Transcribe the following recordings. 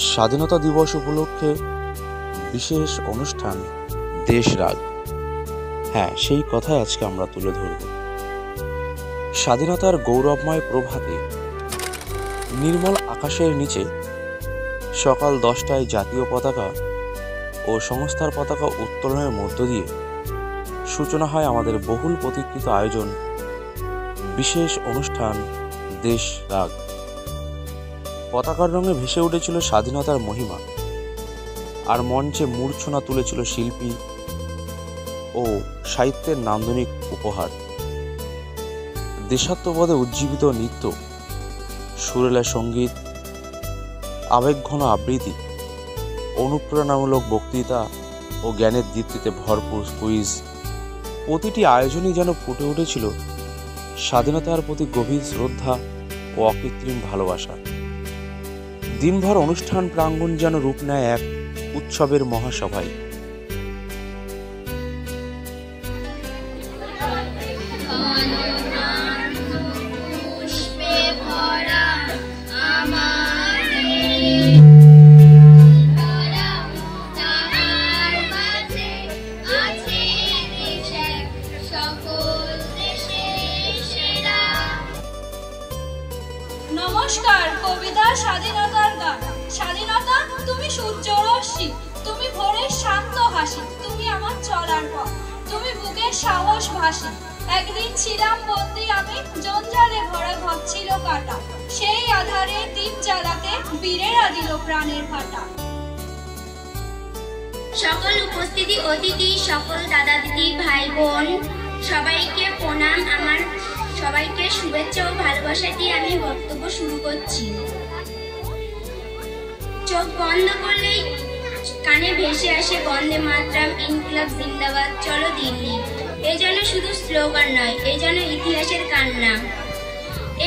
স্বাধীনতা দিবস উপলক্ষে বিশেষ অনুষ্ঠান দেশরাগ। হ্যাঁ, সেই কথাই আজকে আমরা তুলে ধরব। স্বাধীনতার গৌরবময় প্রভাতে নির্মল আকাশের নিচে সকাল 10টায় জাতীয় পতাকা ও সংস্থার পতাকা উত্তোলনের মধ্য দিয়ে সূচনা হয় আমাদের বহুল প্রতীক্ষিত আয়োজন বিশেষ অনুষ্ঠান দেশরাগ। পতাকার রঙে ভেসে উঠেছিল স্বাধীনতার মহিমা, আর মঞ্চে মূর্ছনা তুলেছিল শিল্পী ও সাহিত্যের নান্দনিক উপহার। দেশাত্মবোধে উজ্জীবিত নৃত্য, সুরেলা সঙ্গীত, আবেগঘন আবৃত্তি, অনুপ্রেরণামূলক বক্তৃতা ও জ্ঞানের দীপ্তিতে ভরপুর কুইজ, প্রতিটি আয়োজনই যেন ফুটে উঠেছিল স্বাধীনতার প্রতি গভীর শ্রদ্ধা ও অকৃত্রিম ভালোবাসা। দিনভর অনুষ্ঠান প্রাঙ্গণ যেন রূপ নেয় এক উৎসবের মহাসভায়। নমস্কার। কবিতা স্বাধীনতার গান। স্বাধীনতা তুমি সূর্যরশ্মি, তুমি ভোরের শান্ত হাসি, তুমি আমার চলার পথ, তুমি বুকের সাহস ভাসি। একদিন ছিলাম বন্দি আমি, জঞ্জালে ভরা ঘর ছিল কাটা, সেই আধারে দীপ জ্বালাতে বীরেরা দিল প্রাণের ভাটা। সকল উপস্থিতি অতিথি, সকল দাদা দিদি ভাই বোন, সবাইকে প্রণাম। আমার সবাইকে শুভেচ্ছা ও ভালোবাসা দিয়ে আমি বক্তব্য শুরু করছি। চোখ বন্ধ করলেই কানে ভেসে আসে বন্দে মাতরম, ইনকিলাব জিন্দাবাদ, চলো দিল্লি। এ যেন শুধু স্লোগান নয়, এ যেন ইতিহাসের কান্না।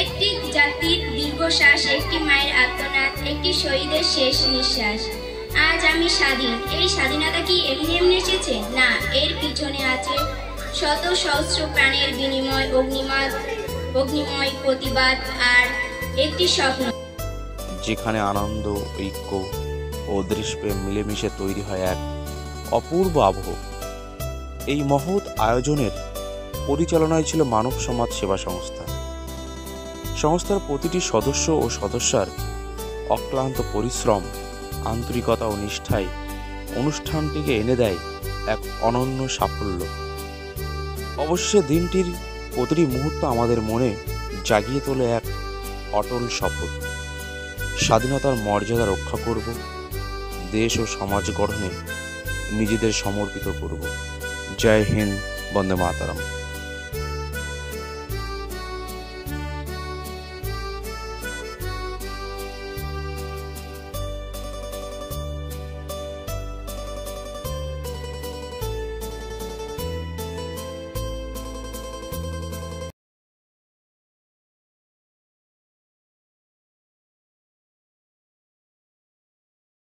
একটি জাতির দীর্ঘশ্বাস, একটি মায়ের আর্তনাদ, একটি শহীদের শেষ নিঃশ্বাস। আজ আমি স্বাধীন। এই স্বাধীনতা কি এমনি এমনি এসেছে? না, এর পিছনে আছে শত সহস্র প্রাণের বিনিময়, অগ্নিময় প্রতিবাদ আর একটি স্বপ্ন, যেখানে আনন্দ, ঐক্য ও দেশপ্রেম মিলেমিশে তৈরি হয় এক অপূর্ব আবহ। এই মহৎ আয়োজনের পরিচালনায় ছিল মানব সমাজ সেবা সংস্থা। সংস্থার প্রতিটি সদস্য ও সদস্যার অক্লান্ত পরিশ্রম, আন্তরিকতা ও নিষ্ঠায় অনুষ্ঠানটিকে এনে দেয় এক অনন্য সাফল্য। অবশ্যই দিনটির প্রতিটি মুহূর্ত আমাদের মনে জাগিয়ে তোলে এক অটল শপথ। স্বাধীনতার মর্যাদা রক্ষা করব, দেশ ও সমাজ গঠনে নিজেদের সমর্পিত করব। জয় হিন্দ, বন্দে মাতরম।